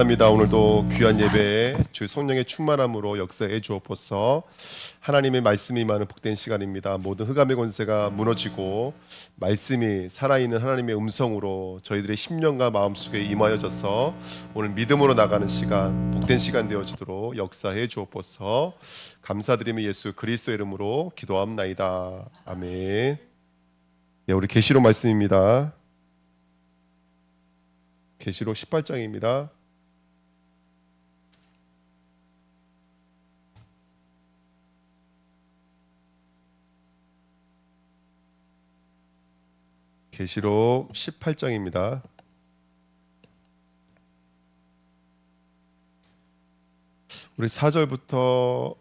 감사합니다. 오늘도 귀한 예배에 주 성령의 충만함으로 역사해 주옵소서. 하나님의 말씀이 많은 복된 시간입니다. 모든 흑암의 권세가 무너지고 말씀이 살아있는 하나님의 음성으로 저희들의 심령과 마음속에 임하여져서 오늘 믿음으로 나가는 시간, 복된 시간 되어지도록 역사해 주옵소서. 감사드리며 예수 그리스도의 이름으로 기도합나이다. 아멘. 네, 우리 계시록 말씀입니다. 계시록 18장입니다. 계시록 18장입니다. 우리 4절부터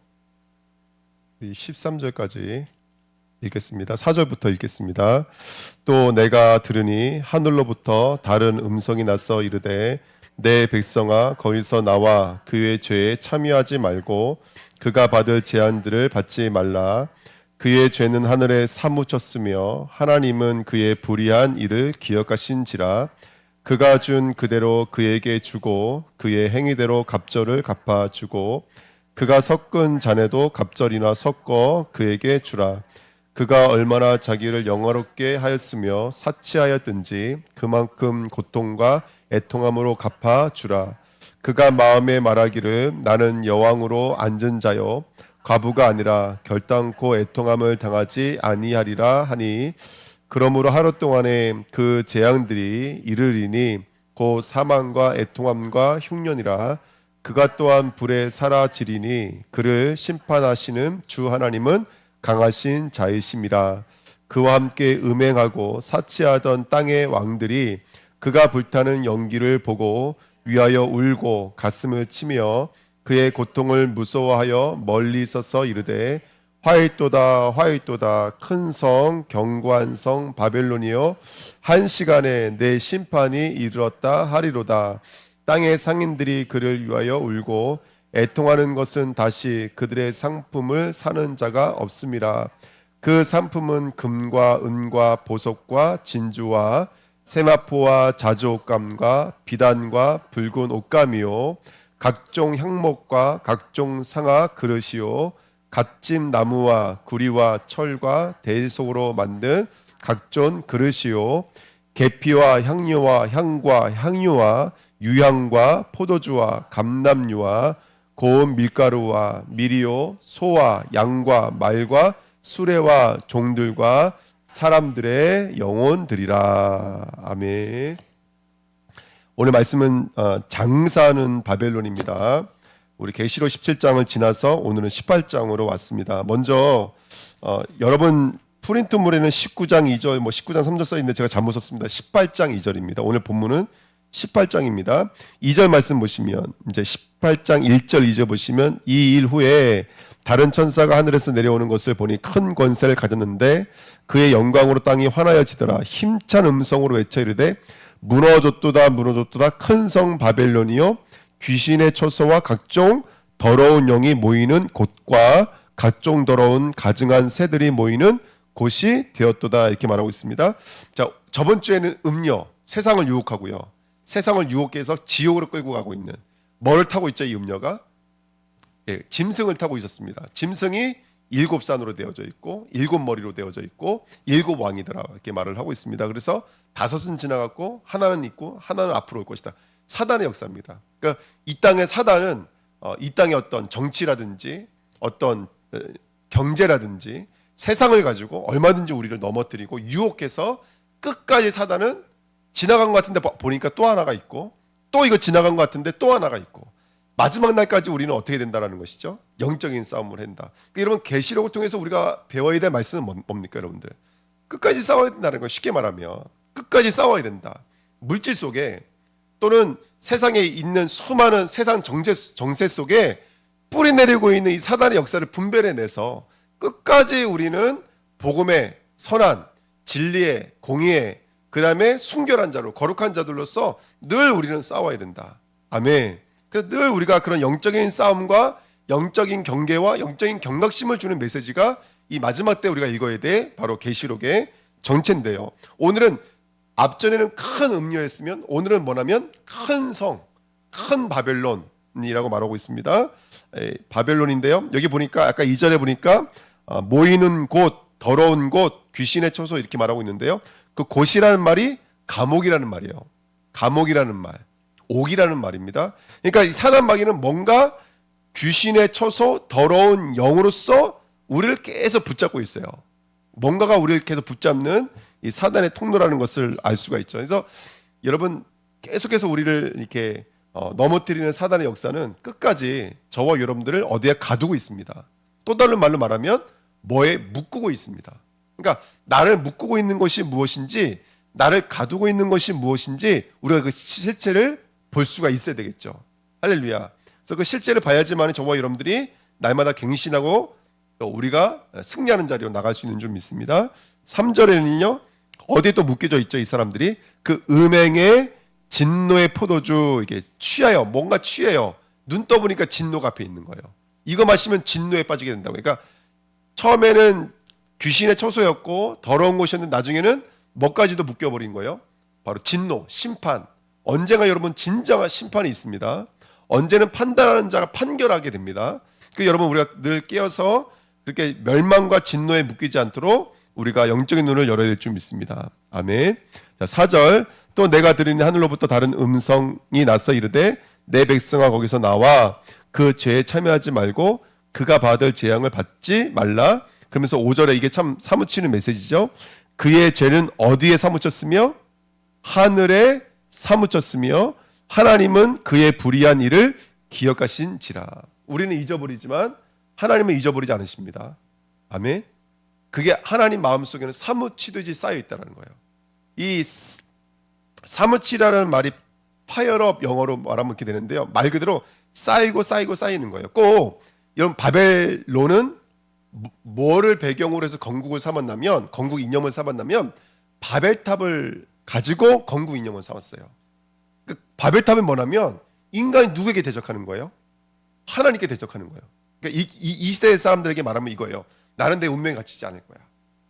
13절까지 읽겠습니다. 4절부터 읽겠습니다. 또 내가 들으니 하늘로부터 다른 음성이 나서 이르되 내 백성아 거기서 나와 그의 죄에 참여하지 말고 그가 받을 재앙들을 받지 말라. 그의 죄는 하늘에 사무쳤으며 하나님은 그의 불의한 일을 기억하신지라. 그가 준 그대로 그에게 주고 그의 행위대로 갑절을 갚아주고 그가 섞은 잔에도 갑절이나 섞어 그에게 주라. 그가 얼마나 자기를 영화롭게 하였으며 사치하였든지 그만큼 고통과 애통함으로 갚아주라. 그가 마음에 말하기를 나는 여왕으로 앉은 자요 과부가 아니라 결단코 애통함을 당하지 아니하리라 하니, 그러므로 하루 동안에 그 재앙들이 이르리니 곧 사망과 애통함과 흉년이라. 그가 또한 불에 사라지리니 그를 심판하시는 주 하나님은 강하신 자이심이라. 그와 함께 음행하고 사치하던 땅의 왕들이 그가 불타는 연기를 보고 위하여 울고 가슴을 치며 그의 고통을 무서워하여 멀리 서서 이르되 화이또다 화이또다 큰 성 견고한 성 바벨론이여 한 시간에 내 심판이 이르렀다 하리로다. 땅의 상인들이 그를 위하여 울고 애통하는 것은 다시 그들의 상품을 사는 자가 없음이라. 그 상품은 금과 은과 보석과 진주와 세마포와 자주옷감과 비단과 붉은 옷감이요 각종 향목과 각종 상아 그릇이요 갓집 나무와 구리와 철과 대속으로 만든 각종 그릇이요 계피와 향료와 향과 향유와 유향과 포도주와 감람유와 고운 밀가루와 밀이요 소와 양과 말과 수레와 종들과 사람들의 영혼들이라. 아멘. 오늘 말씀은 장사하는 바벨론입니다. 우리 계시록 17장을 지나서 오늘은 18장으로 왔습니다. 먼저 여러분 프린트물에는 19장 2절, 19장 3절 써 있는데 제가 잘못 썼습니다. 18장 2절입니다. 오늘 본문은 18장입니다. 2절 말씀 보시면 이제 18장 1절 2절 보시면 이 일 후에 다른 천사가 하늘에서 내려오는 것을 보니 큰 권세를 가졌는데 그의 영광으로 땅이 환하여지더라. 힘찬 음성으로 외쳐 이르되 무너졌도다 무너졌도다 큰 성 바벨론이요 귀신의 처소와 각종 더러운 영이 모이는 곳과 각종 더러운 가증한 새들이 모이는 곳이 되었도다. 이렇게 말하고 있습니다. 자, 저번 주에는 음녀, 세상을 유혹하고요, 세상을 유혹해서 지옥으로 끌고 가고 있는, 뭐를 타고 있죠? 이 음녀가 짐승을 타고 있었습니다. 짐승이 7산으로 되어져 있고 7머리로 되어져 있고 7왕이더라 이렇게 말을 하고 있습니다. 그래서 5은 지나갔고 하나는 있고 하나는 앞으로 올 것이다. 사단의 역사입니다. 그러니까 이 땅의 사단은 이 땅의 어떤 정치라든지 어떤 경제라든지 세상을 가지고 얼마든지 우리를 넘어뜨리고 유혹해서 끝까지 사단은 지나간 것 같은데 보니까 또 하나가 있고 또 이거 지나간 것 같은데 또 하나가 있고 마지막 날까지 우리는 어떻게 된다라는 것이죠? 영적인 싸움을 한다. 그러니까 여러분 계시록을 통해서 우리가 배워야 될 말씀은 뭡니까 여러분들? 끝까지 싸워야 된다는 거. 쉽게 말하면 끝까지 싸워야 된다. 물질 속에 또는 세상에 있는 수많은 세상 정세 속에 뿌리 내리고 있는 이 사단의 역사를 분별해내서 끝까지 우리는 복음의 선한 진리의 공의의 그 다음에 순결한 자로 거룩한 자들로서 늘 우리는 싸워야 된다. 아멘. 그래서 늘 우리가 그런 영적인 싸움과 영적인 경계와 영적인 경각심을 주는 메시지가 이 마지막 때 우리가 읽어야 돼 바로 계시록의 정체인데요. 오늘은 앞전에는 큰 음료였으면 오늘은 뭐냐면 큰 성, 큰 바벨론이라고 말하고 있습니다. 바벨론인데요. 여기 보니까 아까 2절에 보니까 모이는 곳, 더러운 곳, 귀신의 처소 이렇게 말하고 있는데요. 그 곳이라는 말이 감옥이라는 말이에요. 감옥이라는 말, 옥이라는 말입니다. 그러니까 이 사단 마귀는 뭔가 귀신의 처소, 더러운 영으로서 우리를 계속 붙잡고 있어요. 뭔가가 우리를 계속 붙잡는 이 사단의 통로라는 것을 알 수가 있죠. 그래서 여러분 계속해서 우리를 이렇게 넘어뜨리는 사단의 역사는 끝까지 저와 여러분들을 어디에 가두고 있습니다. 또 다른 말로 말하면 뭐에 묶고 있습니다. 그러니까 나를 묶고 있는 것이 무엇인지, 나를 가두고 있는 것이 무엇인지 우리가 그 실체를 볼 수가 있어야 되겠죠. 할렐루야. 그래서 그 실제를 봐야지만 저와 여러분들이 날마다 갱신하고 우리가 승리하는 자리로 나갈 수 있는 줄 믿습니다. 3절에는요. 어디에 또 묶여져 있죠, 이 사람들이? 그 음행의 진노의 포도주 이게 취하여, 뭔가 취해요. 눈 떠보니까 진노가 앞에 있는 거예요. 이거 마시면 진노에 빠지게 된다고. 그러니까 처음에는 귀신의 처소였고 더러운 곳이었는데 나중에는 뭐까지도 묶여버린 거예요. 바로 진노, 심판. 언젠가 여러분 진정한 심판이 있습니다. 언제는 판단하는 자가 판결하게 됩니다. 그 여러분 우리가 늘 깨어서 그렇게 멸망과 진노에 묶이지 않도록 우리가 영적인 눈을 열어야 될 줄 믿습니다. 아멘. 자, 4절 또 내가 들으니 하늘로부터 다른 음성이 나서 이르되 내 백성아 거기서 나와 그 죄에 참여하지 말고 그가 받을 재앙을 받지 말라. 그러면서 5절에 이게 참 사무치는 메시지죠. 그의 죄는 어디에 사무쳤으며 하늘에 사무쳤으며 하나님은 그의 불의한 일을 기억하신지라. 우리는 잊어버리지만 하나님은 잊어버리지 않으십니다. 아멘. 그게 하나님 마음속에는 사무치듯이 쌓여 있다는 거예요. 이 사무치라는 말이 파열업 영어로 말하면 이렇게 되는데요. 말 그대로 쌓이고 쌓이고 쌓이는 거예요. 꼭 이런 바벨론은 뭐를 배경으로 해서 건국을 삼았냐면, 건국 이념을 삼았냐면 바벨탑을 가지고 건국 이념을 삼았어요. 그 바벨탑은 뭐냐면 인간이 누구에게 대적하는 거예요? 하나님께 대적하는 거예요. 그러니까 이 시대의 사람들에게 말하면 이거예요. 나는 내 운명에 갇히지 않을 거야.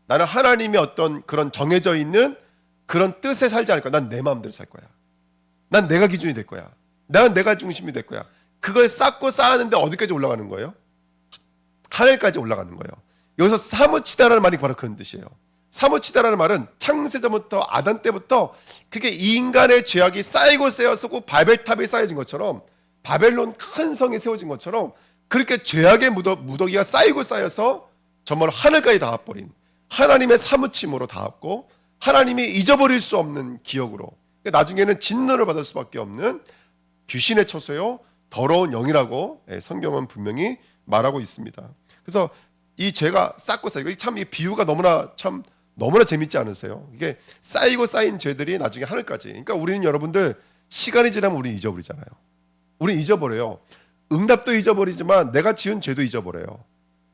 나는 하나님의 어떤 그런 정해져 있는 그런 뜻에 살지 않을 거야. 난 내 마음대로 살 거야. 난 내가 기준이 될 거야. 난 내가 중심이 될 거야. 그걸 쌓고 쌓았는데 어디까지 올라가는 거예요? 하늘까지 올라가는 거예요. 여기서 사무치다라는 말이 바로 그런 뜻이에요. 사무치다라는 말은 창세전부터 아담 때부터 그게 이 인간의 죄악이 쌓이고 쌓여서 바벨탑에 쌓여진 것처럼, 바벨론 큰 성이 세워진 것처럼 그렇게 죄악의 무더기가 쌓이고 쌓여서 정말 하늘까지 닿아버린, 하나님의 사무침으로 닿았고 하나님이 잊어버릴 수 없는 기억으로, 나중에는 진노를 받을 수밖에 없는 귀신의 처소요 더러운 영이라고 성경은 분명히 말하고 있습니다. 그래서 이 죄가 쌓고 쌓이고, 참 이 비유가 너무나 재밌지 않으세요? 이게 쌓이고 쌓인 죄들이 나중에 하늘까지. 그러니까 우리는 여러분들 시간이 지나면 우리 잊어버리잖아요. 우리 잊어버려요. 응답도 잊어버리지만 내가 지은 죄도 잊어버려요.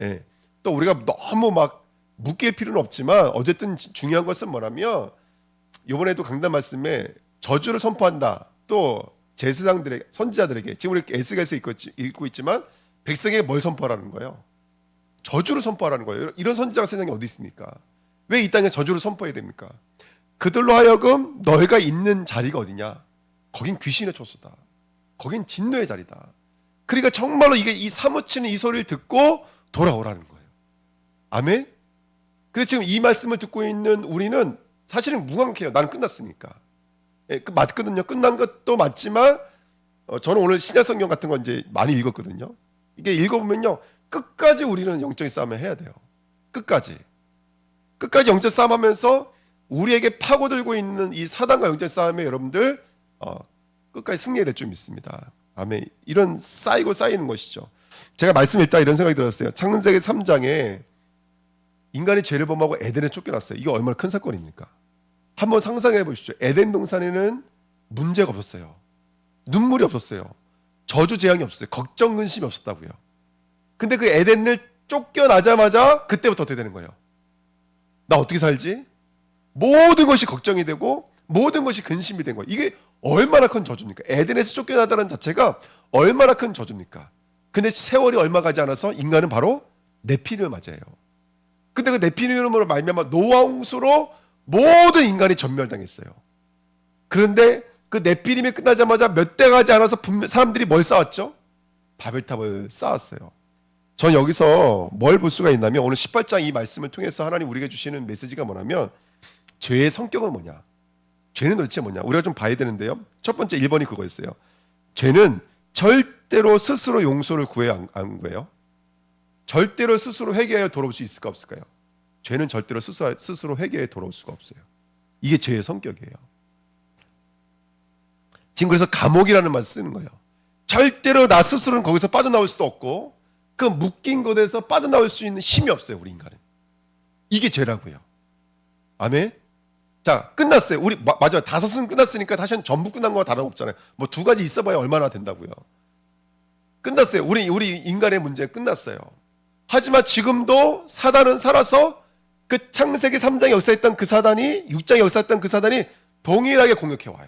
예. 또 우리가 너무 막 묶일 필요는 없지만 어쨌든 중요한 것은 뭐냐면, 이번에도 강단 말씀에 저주를 선포한다. 또 제사장들에게, 선지자들에게, 지금 우리 에스겔에서 읽고 있지만 백성에게 뭘 선포하라는 거예요? 저주를 선포하라는 거예요. 이런 선지자가 세상에 어디 있습니까? 왜 이 땅에 저주를 선포해야 됩니까? 그들로 하여금 너희가 있는 자리가 어디냐? 거긴 귀신의 초소다. 거긴 진노의 자리다. 그러니까 정말로 이게 이 사무치는 이 소리를 듣고 돌아오라는 거예요. 아멘? 근데 지금 이 말씀을 듣고 있는 우리는 사실은 무감해요. 나는 끝났으니까. 예, 맞거든요. 끝난 것도 맞지만 저는 오늘 신약성경 같은 거 이제 많이 읽었거든요. 이게 읽어보면요, 끝까지 우리는 영적인 싸움을 해야 돼요. 끝까지 영적 싸움하면서 우리에게 파고들고 있는 이 사단과 영적 싸움에 여러분들 끝까지 승리해야 될 줄 믿습니다. 아멘. 이런 쌓이고 쌓이는 것이죠. 제가 말씀 읽다 이런 생각이 들었어요. 창세기 3장에 인간이 죄를 범하고 에덴에 쫓겨났어요. 이게 얼마나 큰 사건입니까? 한번 상상해 보십시오. 에덴 동산에는 문제가 없었어요. 눈물이 없었어요. 저주 재앙이 없었어요. 걱정 근심이 없었다고요. 근데 그 에덴을 쫓겨나자마자 그때부터 어떻게 되는 거예요? 나 어떻게 살지? 모든 것이 걱정이 되고 모든 것이 근심이 된 거예요. 이게 얼마나 큰 저주입니까? 에덴에서 쫓겨나다는 자체가 얼마나 큰 저주입니까? 근데 세월이 얼마 가지 않아서 인간은 바로 네피림을 맞이해요. 근데 그 네피림으로 말미암아 노아 홍수로 모든 인간이 전멸당했어요. 그런데 그 그 네피림이 끝나자마자 몇 대 가지 않아서 사람들이 뭘 쌓았죠? 바벨탑을 쌓았어요. 전 여기서 뭘 볼 수가 있냐면 오늘 18장 이 말씀을 통해서 하나님 우리에게 주시는 메시지가 뭐냐면 죄의 성격은 뭐냐? 죄는 도대체 뭐냐? 우리가 좀 봐야 되는데요. 첫 번째 1번이 그거였어요. 죄는 절대로 스스로 용서를 구해야 안 구해요. 절대로 스스로 회개하여 돌아올 수 있을까 없을까요? 죄는 절대로 스스로 회개하여 돌아올 수가 없어요. 이게 죄의 성격이에요. 지금 그래서 감옥이라는 말을 쓰는 거예요. 절대로 나 스스로는 거기서 빠져나올 수도 없고 그 묶인 곳에서 빠져나올 수 있는 힘이 없어요. 우리 인간은. 이게 죄라고요. 아멘. 자, 끝났어요. 우리 맞아요. 5은 끝났으니까 사실은 전부 끝난 거와 다름없잖아요. 뭐 2가지 있어봐야 얼마나 된다고요. 끝났어요. 우리 인간의 문제 끝났어요. 하지만 지금도 사단은 살아서 그 창세기 3장에 역사했던 그 사단이 6장에 역사했던 그 사단이 동일하게 공격해 와요.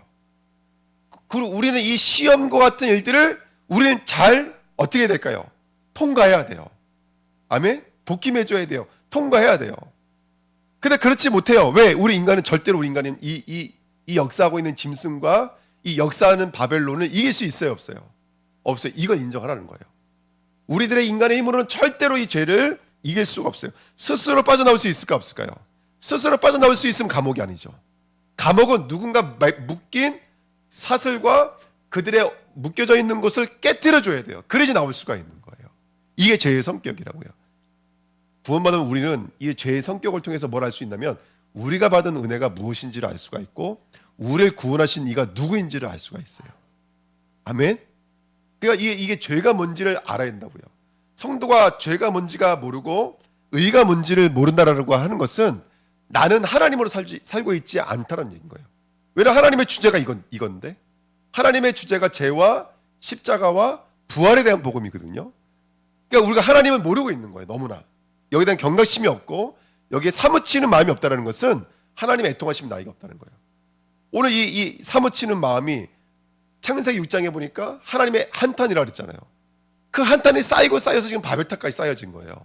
그리고 우리는 이 시험과 같은 일들을 우리는 잘 어떻게 해야 될까요? 통과해야 돼요. 아멘? 복김해줘야 돼요. 통과해야 돼요. 근데 그렇지 못해요. 왜? 우리 인간은 절대로 우리 인간은 이 역사하고 있는 짐승과 이 역사하는 바벨론을 이길 수 있어요? 없어요? 없어요. 이건 인정하라는 거예요. 우리들의 인간의 힘으로는 절대로 이 죄를 이길 수가 없어요. 스스로 빠져나올 수 있을까 없을까요? 스스로 빠져나올 수 있으면 감옥이 아니죠. 감옥은 누군가 묶인 사슬과 그들의 묶여져 있는 곳을 깨트려줘야 돼요. 그래야지 나올 수가 있는 거예요. 이게 죄의 성격이라고요. 구원받은 우리는 이 죄의 성격을 통해서 뭘 알 수 있냐면 우리가 받은 은혜가 무엇인지를 알 수가 있고 우리를 구원하신 이가 누구인지를 알 수가 있어요. 아멘? 그러니까 이게 죄가 뭔지를 알아야 된다고요. 성도가 죄가 뭔지가 모르고 의가 뭔지를 모른다라고 하는 것은 나는 하나님으로 살고 있지 않다는 얘기인 거예요. 왜냐하면 하나님의 주제가 이건데 하나님의 주제가 죄와 십자가와 부활에 대한 복음이거든요. 그러니까 우리가 하나님을 모르고 있는 거예요. 너무나. 여기에 대한 경각심이 없고 여기에 사무치는 마음이 없다는 것은 하나님의 애통하심이 나이가 없다는 거예요. 오늘 이 사무치는 마음이 창세기 6장에 보니까 하나님의 한탄이라고 그랬잖아요. 그 한탄이 쌓여서 지금 바벨탑까지 쌓여진 거예요.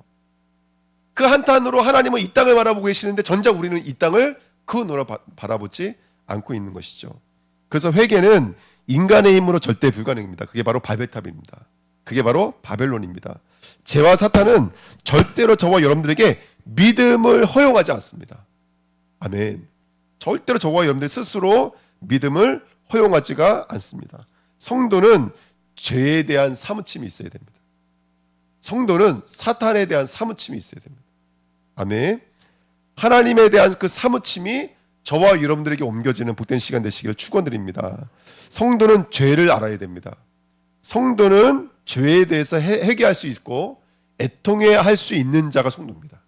그 한탄으로 하나님은 이 땅을 바라보고 계시는데 정작 우리는 이 땅을 그 눈으로 바라보지 않고 있는 것이죠. 그래서 회개는 인간의 힘으로 절대 불가능입니다. 그게 바로 바벨탑입니다. 그게 바로 바벨론입니다. 죄와 사탄은 절대로 저와 여러분들에게 믿음을 허용하지 않습니다. 아멘. 절대로 저와 여러분들 스스로 믿음을 허용하지가 않습니다. 성도는 죄에 대한 사무침이 있어야 됩니다. 성도는 사탄에 대한 사무침이 있어야 됩니다. 아멘. 하나님에 대한 그 사무침이 저와 여러분들에게 옮겨지는 복된 시간 되시기를 축원드립니다. 성도는 죄를 알아야 됩니다. 성도는 죄에 대해서 회개할 수 있고 애통해야 할 수 있는 자가 성도입니다.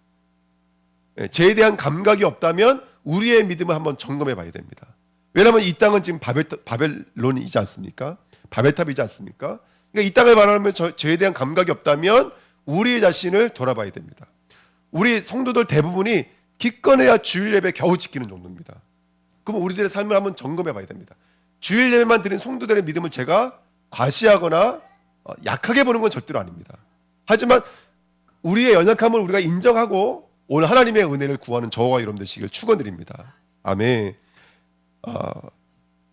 죄에 대한 감각이 없다면 우리의 믿음을 한번 점검해 봐야 됩니다. 왜냐하면 이 땅은 지금 바벨론이지 않습니까? 바벨탑이지 않습니까? 그러니까 이 땅을 바라보면 죄에 대한 감각이 없다면 우리 자신을 돌아봐야 됩니다. 우리 성도들 대부분이 기껏해야 주일 예배 겨우 지키는 정도입니다. 그럼 우리들의 삶을 한번 점검해 봐야 됩니다. 주일 예배만 드린 성도들의 믿음을 제가 과시하거나 약하게 보는 건 절대로 아닙니다. 하지만 우리의 연약함을 우리가 인정하고 오늘 하나님의 은혜를 구하는 저와 여러분 되시길 축원드립니다. 아멘.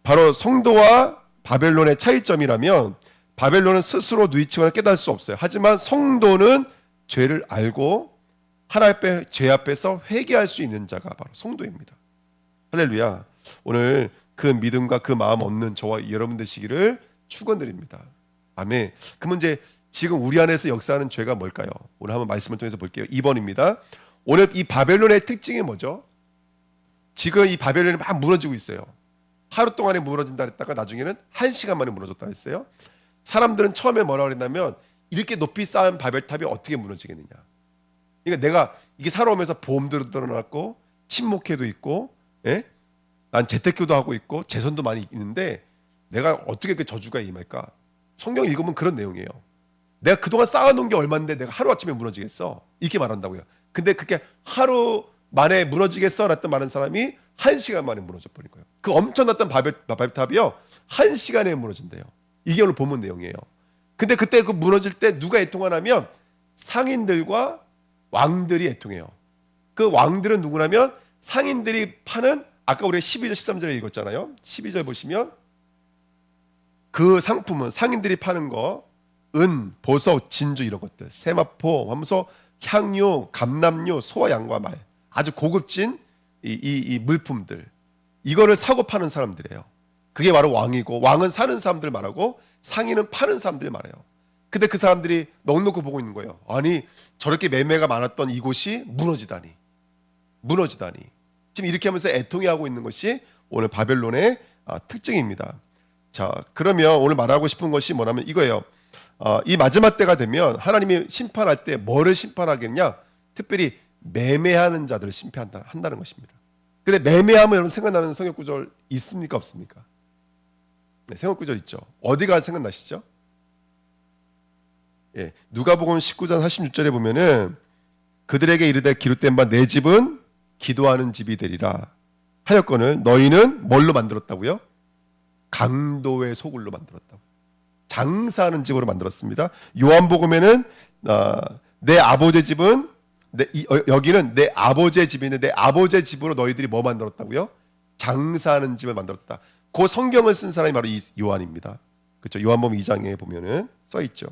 바로 성도와 바벨론의 차이점이라면 바벨론은 스스로 누이치거나 깨달을 수 없어요. 하지만 성도는 죄를 알고 하나님 앞에 죄 앞에서 회개할 수 있는 자가 바로 성도입니다. 할렐루야. 오늘 그 믿음과 그 마음 없는 저와 여러분 되시기를 축원드립니다. 아멘. 그러면 이제 지금 우리 안에서 역사하는 죄가 뭘까요? 오늘 한번 말씀을 통해서 볼게요. 2번입니다. 오늘 이 바벨론의 특징이 뭐죠? 지금 이 바벨론이 막 무너지고 있어요. 하루 동안에 무너진다 했다가 나중에는 1시간 만에 무너졌다 했어요. 사람들은 처음에 뭐라고 그랬냐면 이렇게 높이 쌓은 바벨탑이 어떻게 무너지겠느냐. 그러니까 내가 이게 살아오면서 보험도 들어놨고 친목회도 있고, 예? 난 재택교도 하고 있고 재선도 많이 있는데 내가 어떻게 그 저주가 임할까? 성경 읽으면 그런 내용이에요. 내가 그동안 쌓아놓은 게 얼마인데 내가 하루아침에 무너지겠어? 이렇게 말한다고요. 근데 그게 하루 만에 무너지겠어? 라던 말한 사람이 1시간 만에 무너져 버린 거예요. 그 엄청났던 바벨탑이요 1시간에 무너진대요. 이게 오늘 본문 내용이에요. 근데 그때 그 무너질 때 누가 애통하냐면 상인들과 왕들이 애통해요. 그 왕들은 누구냐면 상인들이 파는 아까 우리가 12절 13절에 읽었잖아요. 12절 보시면 그 상품은 상인들이 파는 거, 은, 보석, 진주 이런 것들, 세마포 하면서 향유, 감람유, 소와 양과 말, 아주 고급진 이 물품들, 이거를 사고 파는 사람들이에요. 그게 바로 왕이고, 왕은 사는 사람들 말하고 상인은 파는 사람들 말해요. 근데 그 사람들이 넉넉히 보고 있는 거예요. 아니, 저렇게 매매가 많았던 이곳이 무너지다니. 지금 이렇게 하면서 애통해하고 있는 것이 오늘 바벨론의 특징입니다. 자, 그러면 오늘 말하고 싶은 것이 뭐냐면 이거예요. 이 마지막 때가 되면 하나님이 심판할 때 뭐를 심판하겠냐? 특별히 매매하는 자들을 심판한다는 것입니다. 근데 매매하면 여러분 생각나는 성경 구절 있습니까? 없습니까? 네, 성경 구절 있죠. 어디가 생각나시죠? 예, 누가복음 19장 46절에 보면은 그들에게 이르되 기록된 바 내 집은 기도하는 집이 되리라 하였거늘 너희는 뭘로 만들었다고요? 강도의 소굴로 만들었다고. 장사하는 집으로 만들었습니다. 요한복음에는 내 아버지의 집은 여기는 내 아버지의 집인데 내 아버지의 집으로 너희들이 뭐 만들었다고요? 장사하는 집을 만들었다. 그 성경을 쓴 사람이 바로 이 요한입니다. 그렇죠? 요한복음 2장에 보면은 써 있죠.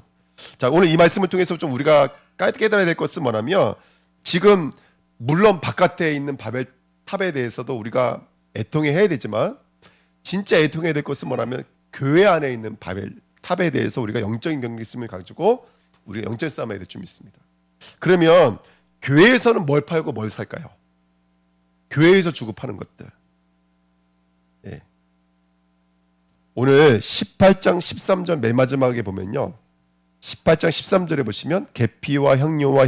자, 오늘 이 말씀을 통해서 좀 우리가 깨달아야 될 것은 뭐냐면 지금 물론 바깥에 있는 바벨 탑에 대해서도 우리가 애통해야 되지만 진짜 애통해야 될 것은 뭐냐면 교회 안에 있는 바벨 탑에 대해서 우리가 영적인 경계심을 가지고 우리가 영적 싸움에 대해 좀 있습니다. 그러면 교회에서는 뭘 팔고 뭘 살까요? 교회에서 주고 파는 것들. 예. 오늘 18장 13절 맨 마지막에 보면요. 18장 13절에 보시면 계피와 향료와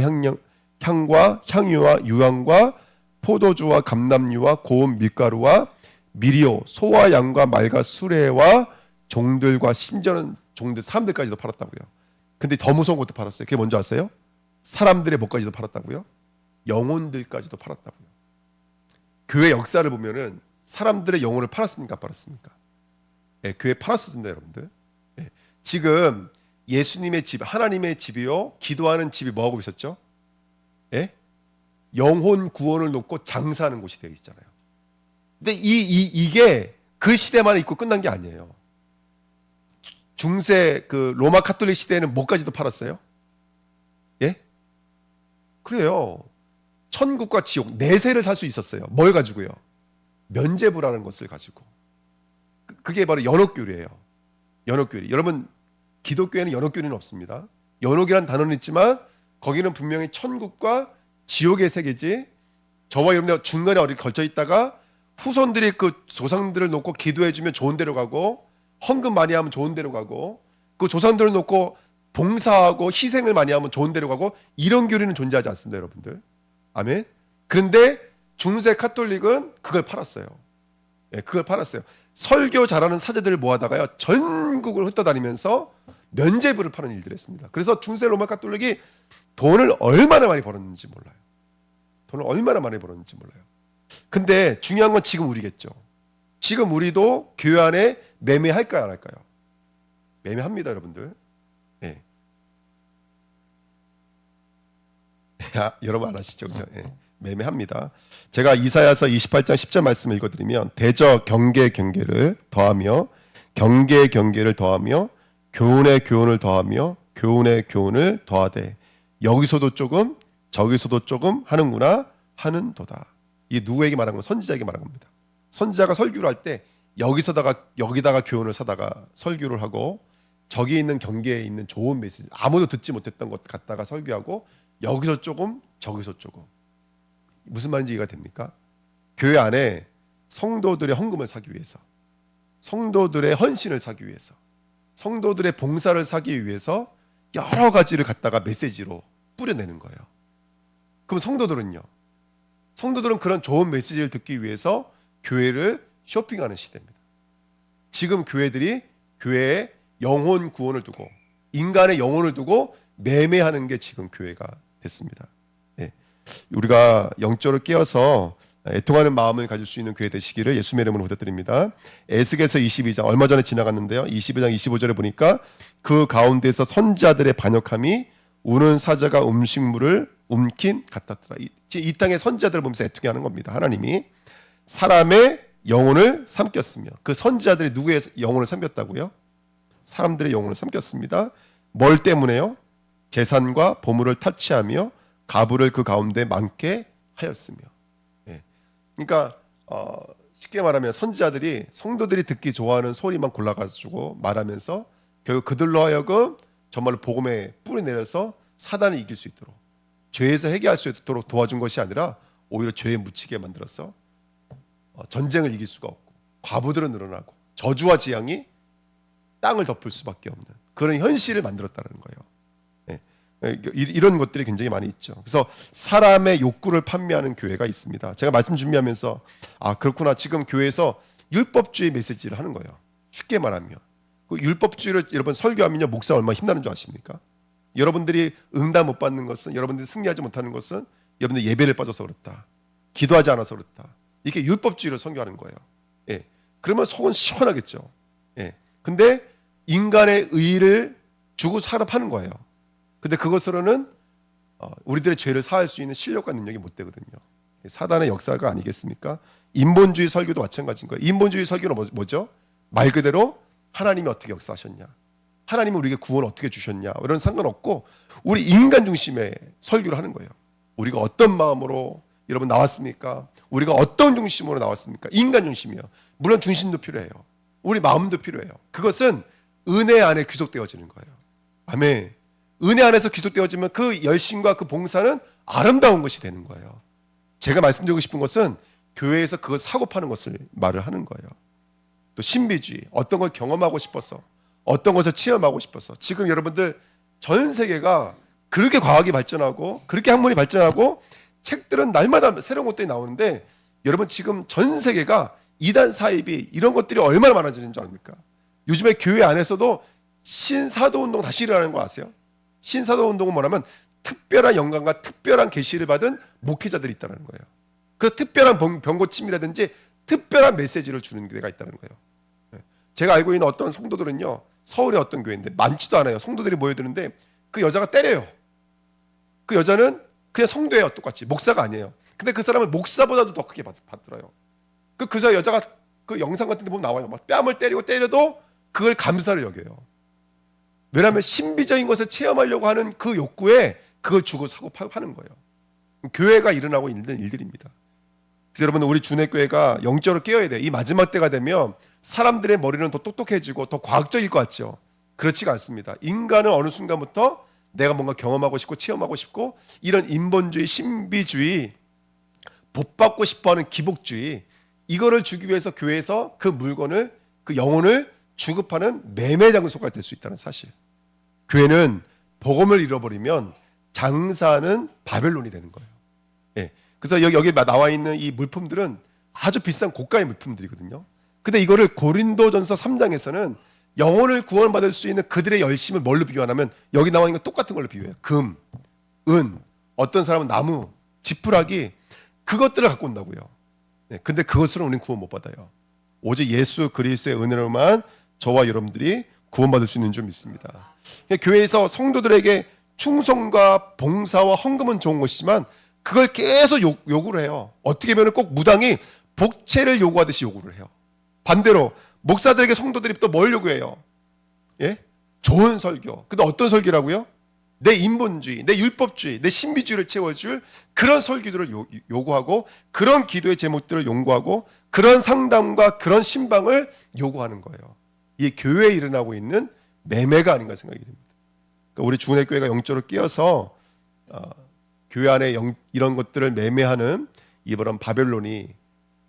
향과 향유와 유황과 포도주와 감람유와 고운 밀가루와 미리오 소와 양과 말과 수레와 종들과 심지어는 종들 사람들까지도 팔았다고요. 근데 더 무서운 것도 팔았어요. 그게 뭔지 아세요? 사람들의 목까지도 팔았다고요. 영혼들까지도 팔았다고요. 교회 역사를 보면은 사람들의 영혼을 팔았습니까? 팔았습니까? 예, 교회 팔았습니다, 여러분들. 예, 지금 예수님의 집, 하나님의 집이요, 기도하는 집이 뭐 하고 있었죠? 예? 영혼 구원을 놓고 장사하는 곳이 되어 있잖아요. 근데 이게 그 시대만 있고 끝난 게 아니에요. 중세 그 로마 카톨릭 시대에는 뭐까지도 팔았어요? 예? 그래요. 천국과 지옥 내세를 살 수 있었어요. 뭘 가지고요? 면죄부라는 것을 가지고. 그게 바로 연옥교리예요. 연옥교리. 여러분 기독교에는 연옥교리는 없습니다. 연옥이라는 단어는 있지만 거기는 분명히 천국과 지옥의 세계지. 저와 여러분들 중간에 어디 걸쳐 있다가 후손들이 그 조상들을 놓고 기도해주면 좋은 데로 가고 헌금 많이 하면 좋은 데로 가고 그 조상들을 놓고 봉사하고 희생을 많이 하면 좋은 데로 가고 이런 교리는 존재하지 않습니다, 여러분들. 아멘. 그런데 중세 카톨릭은 그걸 팔았어요. 예, 그걸 팔았어요. 설교 잘하는 사제들을 모아다가요 전국을 흩어다니면서 면죄부를 파는 일들을 했습니다. 그래서 중세 로마 카톨릭이 돈을 얼마나 많이 벌었는지 몰라요. 돈을 얼마나 많이 벌었는지 몰라요. 근데 중요한 건 지금 우리겠죠. 지금 우리도 교회 안에 매매할까요, 안 할까요? 매매합니다, 여러분들. 예. 여러분 안 하시죠, 그죠? 예. 매매합니다. 제가 이사야서 28장 10절 말씀을 읽어드리면 대저 경계를 더하며 경계의 경계를 더하며 교훈의 교훈을 더하며 교훈의 교훈을 더하되 여기서도 조금 저기서도 조금 하는구나 하는도다. 이게 누구에게 말한 건 선지자에게 말한 겁니다. 선지자가 설교를 할 때 여기다가 교훈을 사다가 설교를 하고 저기 있는 경계에 있는 좋은 메시지 아무도 듣지 못했던 것 갖다가 설교하고 여기서 조금 저기서 조금 무슨 말인지 이해가 됩니까? 교회 안에 성도들의 헌금을 사기 위해서 성도들의 헌신을 사기 위해서 성도들의 봉사를 사기 위해서 여러 가지를 갖다가 메시지로 뿌려내는 거예요. 그럼 성도들은요? 성도들은 그런 좋은 메시지를 듣기 위해서 교회를 쇼핑하는 시대입니다. 지금 교회들이 교회에 영혼 구원을 두고 인간의 영혼을 두고 매매하는 게 지금 교회가 됐습니다. 예. 우리가 영적으로 깨어서 애통하는 마음을 가질 수 있는 교회 되시기를 예수님의 이름으로 부탁드립니다. 에스겔서 22장 얼마 전에 지나갔는데요. 22장 25절에 보니까 그 가운데서 선지자들의 반역함이 우는 사자가 음식물을 움킨 같았더라. 이 땅의 선지자들을 보면서 애통해하는 겁니다. 하나님이 사람의 영혼을 삼켰으며 그 선지자들이 누구의 영혼을 삼켰다고요? 사람들의 영혼을 삼켰습니다. 뭘 때문에요? 재산과 보물을 탈취하며 가부를 그 가운데 많게 하였으며. 예. 그러니까 쉽게 말하면 선지자들이 성도들이 듣기 좋아하는 소리만 골라가지고 말하면서 결국 그들로 하여금 정말로 복음에 뿌리 내려서 사단을 이길 수 있도록, 죄에서 해결할 수 있도록 도와준 것이 아니라 오히려 죄에 묻히게 만들어서 전쟁을 이길 수가 없고 과부들은 늘어나고 저주와 재앙이 땅을 덮을 수밖에 없는 그런 현실을 만들었다는 거예요. 예. 이런 것들이 굉장히 많이 있죠. 그래서 사람의 욕구를 판매하는 교회가 있습니다. 제가 말씀 준비하면서 그렇구나, 지금 교회에서 율법주의 메시지를 하는 거예요. 쉽게 말하면 그 율법주의를 여러분 설교하면요, 목사 얼마나 힘나는 줄 아십니까? 여러분들이 응답 못 받는 것은, 여러분들이 승리하지 못하는 것은 여러분들 예배를 빠져서 그렇다, 기도하지 않아서 그렇다, 이렇게 율법주의를 선교하는 거예요. 예. 그러면 속은 시원하겠죠. 예. 근데 인간의 의를 주고 사업하는 거예요. 근데 그것으로는 우리들의 죄를 사할 수 있는 실력과 능력이 못 되거든요. 사단의 역사가 아니겠습니까? 인본주의 설교도 마찬가지인 거예요. 인본주의 설교는 뭐죠? 말 그대로 하나님이 어떻게 역사하셨냐, 하나님은 우리에게 구원 어떻게 주셨냐, 이런 상관없고 우리 인간 중심의 설교를 하는 거예요. 우리가 어떤 마음으로 여러분 나왔습니까? 우리가 어떤 중심으로 나왔습니까? 인간 중심이에요. 물론 중심도 필요해요. 우리 마음도 필요해요. 그것은 은혜 안에 귀속되어지는 거예요. 아멘. 은혜 안에서 귀속되어지면 그 열심과 그 봉사는 아름다운 것이 되는 거예요. 제가 말씀드리고 싶은 것은 교회에서 그걸 사고 파는 것을 말을 하는 거예요. 또 신비주의, 어떤 걸 경험하고 싶어서, 어떤 것을 체험하고 싶어서. 지금 여러분들 전 세계가 그렇게 과학이 발전하고 그렇게 학문이 발전하고 책들은 날마다 새로운 것들이 나오는데, 여러분 지금 전 세계가 이단 사입이 이런 것들이 얼마나 많아지는 줄 아닙니까? 요즘에 교회 안에서도 신사도 운동 다시 일어나는 거 아세요? 신사도 운동은 뭐냐면 특별한 영광과 특별한 계시를 받은 목회자들이 있다는 거예요. 그 특별한 병고침이라든지 특별한 메시지를 주는 데가 있다는 거예요. 제가 알고 있는 어떤 성도들은요, 서울의 어떤 교회인데 많지도 않아요. 성도들이 모여드는데 그 여자가 때려요. 그 여자는 그냥 성도예요. 똑같이 목사가 아니에요. 근데 그 사람은 목사보다도 더 크게 받들어요. 그 여자가 그 영상 같은 데 보면 나와요. 막 뺨을 때려도 그걸 감사를 여겨요. 왜냐하면 신비적인 것을 체험하려고 하는 그 욕구에 그걸 주고 사고 파는 거예요. 교회가 일어나고 있는 일들입니다. 그래서 여러분, 우리 주내교회가 영적으로 깨어야 돼요. 이 마지막 때가 되면 사람들의 머리는 더 똑똑해지고 더 과학적일 것 같죠. 그렇지가 않습니다. 인간은 어느 순간부터 내가 뭔가 경험하고 싶고 체험하고 싶고, 이런 인본주의, 신비주의, 복받고 싶어하는 기복주의, 이거를 주기 위해서 교회에서 그 물건을, 그 영혼을 주급하는 매매 장소가 될 수 있다는 사실. 교회는 복음을 잃어버리면 장사는 바벨론이 되는 거예요. 예. 그래서 여기 나와 있는 이 물품들은 아주 비싼 고가의 물품들이거든요. 근데 이거를 고린도전서 3장에서는 영혼을 구원받을 수 있는 그들의 열심을 뭘로 비교하냐면, 여기 나와 있는 건 똑같은 걸로 비교해요. 금, 은, 어떤 사람은 나무, 지푸라기, 그것들을 갖고 온다고요. 네, 근데 그것으로 우리는 구원 못 받아요. 오직 예수 그리스도의 은혜로만 저와 여러분들이 구원받을 수 있는 줄 믿습니다. 교회에서 성도들에게 충성과 봉사와 헌금은 좋은 것이지만 그걸 계속 요구를 해요. 어떻게 보면 꼭 무당이 복채를 요구하듯이 요구를 해요. 반대로 목사들에게 성도들이 또 뭘 요구해요? 예? 좋은 설교. 근데 어떤 설교라고요? 내 인본주의, 내 율법주의, 내 신비주의를 채워줄 그런 설교들을 요구하고, 그런 기도의 제목들을 요구하고, 그런 상담과 그런 신방을 요구하는 거예요. 이게 교회에 일어나고 있는 매매가 아닌가 생각이 듭니다. 그러니까 우리 주은혜교회가 영적으로 끼어서 교회 안에 이런 것들을 매매하는 이런 바벨론이,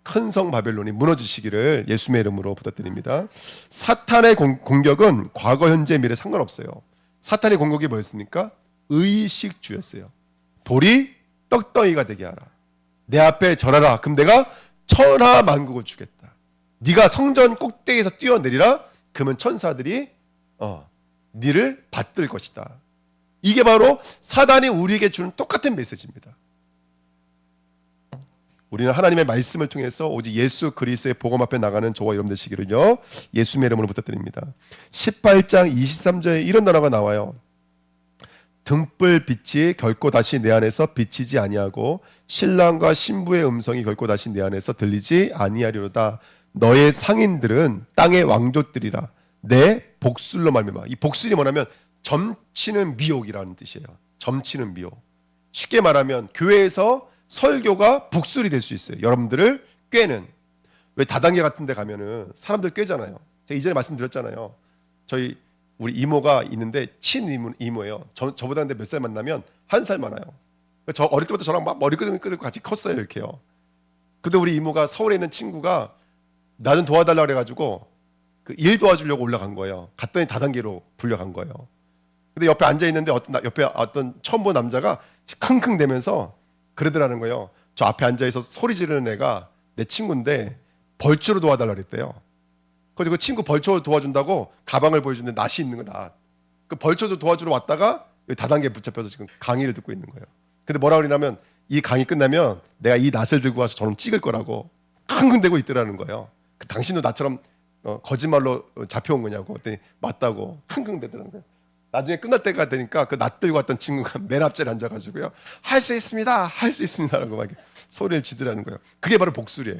큰 성 바벨론이 무너지시기를 예수님의 이름으로 부탁드립니다. 사탄의 공격은 과거, 현재, 미래 상관없어요. 사탄의 공격이 뭐였습니까? 의식주였어요. 돌이 떡덩이가 되게 하라. 내 앞에 절하라. 그럼 내가 천하만국을 주겠다. 네가 성전 꼭대기에서 뛰어내리라. 그러면 천사들이 네를 받들 것이다. 이게 바로 사단이 우리에게 주는 똑같은 메시지입니다. 우리는 하나님의 말씀을 통해서 오직 예수 그리스도의 복음 앞에 나가는 저와 여러분 되시기를요, 예수님의 이름으로 부탁드립니다. 18장 23절에 이런 단어가 나와요. 등불 빛이 결코 다시 내 안에서 비치지 아니하고 신랑과 신부의 음성이 결코 다시 내 안에서 들리지 아니하리로다. 너의 상인들은 땅의 왕족들이라. 내 복술로 말미암아. 이 복술이 뭐냐면 점치는 미혹이라는 뜻이에요. 점치는 미혹. 쉽게 말하면 교회에서 설교가 복술이 될 수 있어요. 여러분들을 꿰는. 왜 다단계 같은 데 가면은 사람들 꿰잖아요. 제가 이전에 말씀드렸잖아요. 우리 이모가 있는데 이모예요. 저보다 근데 몇 살 만나면 1살 많아요. 저 어릴 때부터 저랑 막 머리 끄덕끄덕 같이 컸어요. 이렇게요. 근데 우리 이모가 서울에 있는 친구가 나 좀 도와달라고 그래가지고 그 일 도와주려고 올라간 거예요. 갔더니 다단계로 불려간 거예요. 근데 옆에 앉아 있는데 옆에 어떤 처음 본 남자가 킁킁대면서 그러더라는 거예요. 저 앞에 앉아 있어 소리 지르는 애가 내 친구인데 벌초로 도와달라고 그랬대요. 그래서 그 친구 벌초 도와준다고 가방을 보여주는데 낫이 있는 거 낫. 그 벌초 도와주러 왔다가 다단계에 붙잡혀서 지금 강의를 듣고 있는 거예요. 근데 뭐라 그러냐면 이 강의 끝나면 내가 이 낫을 들고 와서 저놈 찍을 거라고 킁킁대고 있더라는 거예요. 당신도 나처럼 거짓말로 잡혀온 거냐고 그랬더니 맞다고 킁킁대더라는 거예요. 나중에 끝날 때가 되니까 그 낫 들고 왔던 친구가 맨 앞자리에 앉아가지고요. 할 수 있습니다. 할 수 있습니다라고 막 소리를 지르라는 거예요. 그게 바로 복술이에요.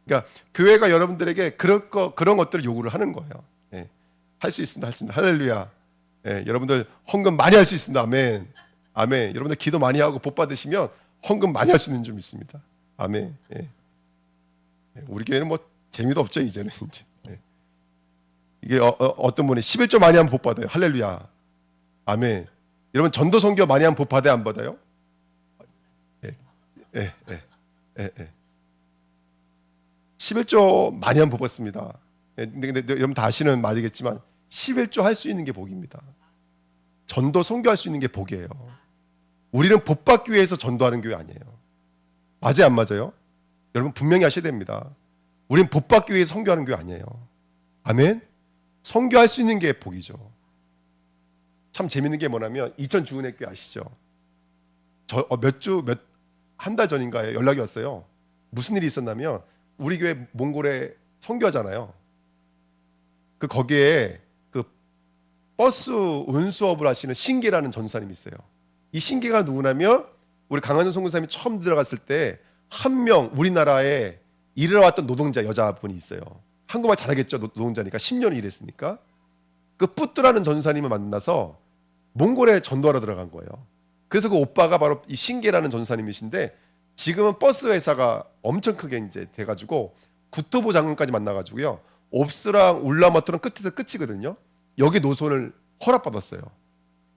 그러니까 교회가 여러분들에게 그런 것들을 요구를 하는 거예요. 예. 할 수 있습니다. 할 수 있습니다. 할렐루야. 예. 여러분들 헌금 많이 할 수 있습니다. 아멘. 아멘. 여러분들 기도 많이 하고 복 받으시면 헌금 많이 할 수 있는 줄 믿습니다. 아멘. 예. 우리 교회는 뭐 재미도 없죠 이제는 이제. 예. 이게 어떤 분이 11조 많이 하면 복 받아요. 할렐루야. 아멘. 여러분 전도 선교 많이 하면 복 받아요 안 받아요? 예. 예. 예. 예. 예. 11조 많이 하면 복 받습니다. 예. 근데 여러분 다 아시는 말이겠지만 11조 할 수 있는 게 복입니다. 전도 선교할 수 있는 게 복이에요. 우리는 복 받기 위해서 전도하는 교회 아니에요. 맞아요, 안 맞아요? 여러분 분명히 하셔야 됩니다. 우리는 복 받기 위해서 선교하는 교회 아니에요. 아멘. 선교할 수 있는 게 복이죠. 참 재밌는 게 뭐냐면 이천 주은혜 교회 아시죠? 한 달 전인가에 연락이 왔어요. 무슨 일이 있었냐면 우리 교회 몽골에 선교하잖아요. 거기에 그 버스 운수업을 하시는 신계라는 전사님이 있어요. 이 신계가 누구냐면 우리 강한선 선교사님이 처음 들어갔을 때 한 명 우리나라에 일하러 왔던 노동자 여자분이 있어요. 한국말 잘하겠죠. 노동자니까 10년을 일했으니까. 그 뿌뜨라는 전사님을 만나서 몽골에 전도하러 들어간 거예요. 그래서 그 오빠가 바로 이 신계라는 전사님이신데 지금은 버스 회사가 엄청 크게 이제 돼가지고 구토보 장군까지 만나가지고요. 옵스랑 울라마토랑 끝에서 끝이거든요. 여기 노선을 허락받았어요.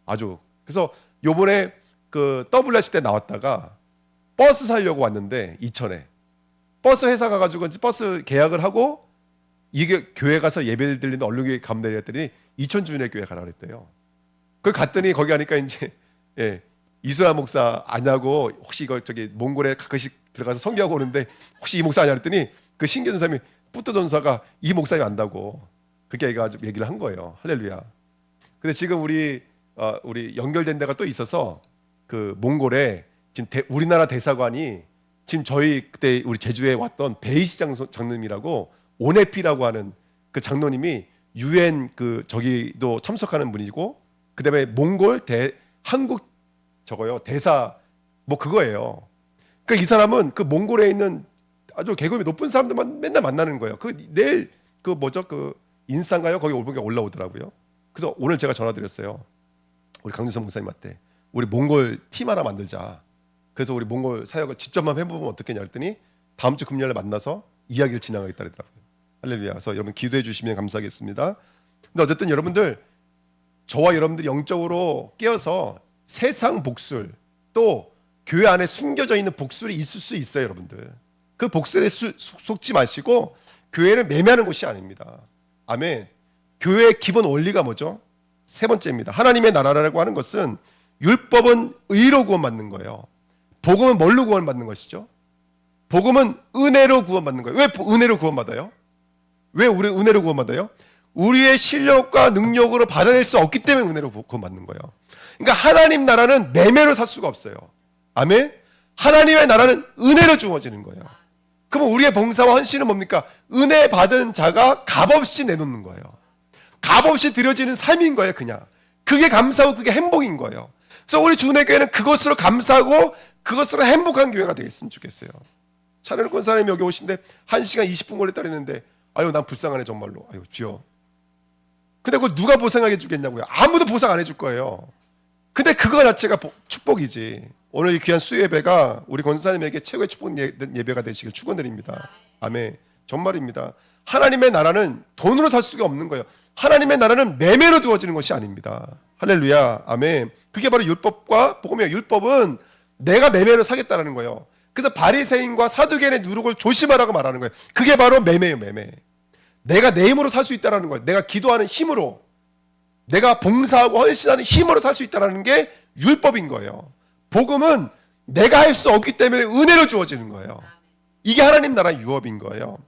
아주. 그래서 요번에 그 WRC 때 나왔다가 버스 살려고 왔는데 이천에 버스 회사 가가지고 이제 버스 계약을 하고 이게 교회 가서 예배 드리는 언론교회 가면 되랬더니 이천주은혜 교회 가라 그랬대요. 그 갔더니 거기 가니까 이제 이수라 목사 아냐고 혹시 이거 몽골에 가끔씩 들어가서 선교하고 오는데 혹시 이 목사 아냐 그랬더니 그 신계 전사님이 뿌트 전사가 이 목사님 안다고 그렇게 얘기를 한 거예요. 할렐루야. 근데 지금 우리 연결된 데가 또 있어서 그 몽골에 지금 우리나라 대사관이 지금 저희 그때 우리 제주에 왔던 베이시 장로님이라고 오네피라고 하는 그 장로님이 UN 저기도 참석하는 분이고 그다음에 몽골 한국 대사 뭐 그거예요. 그러니까 이 사람은 그 몽골에 있는 아주 계급이 높은 사람들만 맨날 만나는 거예요. 내일 인스타인가요? 거기 올라오더라고요. 그래서 오늘 제가 전화드렸어요. 우리 강준성 목사님한테 우리 몽골 팀 하나 만들자. 그래서 우리 몽골 사역을 직접만 해보면 어떻겠냐 했더니 다음 주 금요일에 만나서 이야기를 진행하겠다 그러더라고요. 할렐루야. 그래서 여러분 기도해 주시면 감사하겠습니다. 근데 어쨌든 여러분들 저와 여러분들이 영적으로 깨어서 세상 복술 또 교회 안에 숨겨져 있는 복술이 있을 수 있어요. 여러분들 그 복술에 속지 마시고 교회를 매매하는 곳이 아닙니다. 아멘. 교회의 기본 원리가 뭐죠? 세 번째입니다. 하나님의 나라라고 하는 것은 율법은 의로 구원받는 거예요. 복음은 뭘로 구원받는 것이죠? 복음은 은혜로 구원받는 거예요. 왜 은혜로 구원받아요? 왜 우리 은혜로 구원받아요? 우리의 실력과 능력으로 받아낼 수 없기 때문에 은혜로 구원받는 거예요. 그러니까 하나님 나라는 매매로 살 수가 없어요. 아멘. 하나님의 나라는 은혜로 주어지는 거예요. 그러면 우리의 봉사와 헌신은 뭡니까? 은혜 받은 자가 값없이 내놓는 거예요. 값없이 드려지는 삶인 거예요. 그냥 그게 감사하고 그게 행복인 거예요. 그래서 우리 주은혜 교회는 그것으로 감사하고 그것으로 행복한 교회가 되겠으면 좋겠어요. 차려놓고 사람이 여기 오신데 1시간 20분 걸렸다 그랬는데 아유 난 불쌍하네 정말로. 아유 주여 근데 그걸 누가 보상해 주겠냐고요. 아무도 보상 안 해줄 거예요. 근데 그거 자체가 축복이지. 오늘 이 귀한 수예배가 우리 권사님에게 최고의 축복 예배가 되시길 축원드립니다. 아멘. 정말입니다. 하나님의 나라는 돈으로 살 수가 없는 거예요. 하나님의 나라는 매매로 두어지는 것이 아닙니다. 할렐루야. 아멘. 그게 바로 율법과 복음이에요. 율법은 내가 매매로 사겠다라는 거예요. 그래서 바리새인과 사두개인의 누룩을 조심하라고 말하는 거예요. 그게 바로 매매예요. 매매. 내가 내 힘으로 살 수 있다는 거예요. 내가 기도하는 힘으로, 내가 봉사하고 헌신하는 힘으로 살 수 있다는 게 율법인 거예요. 복음은 내가 할 수 없기 때문에 은혜로 주어지는 거예요. 이게 하나님 나라의 유업인 거예요.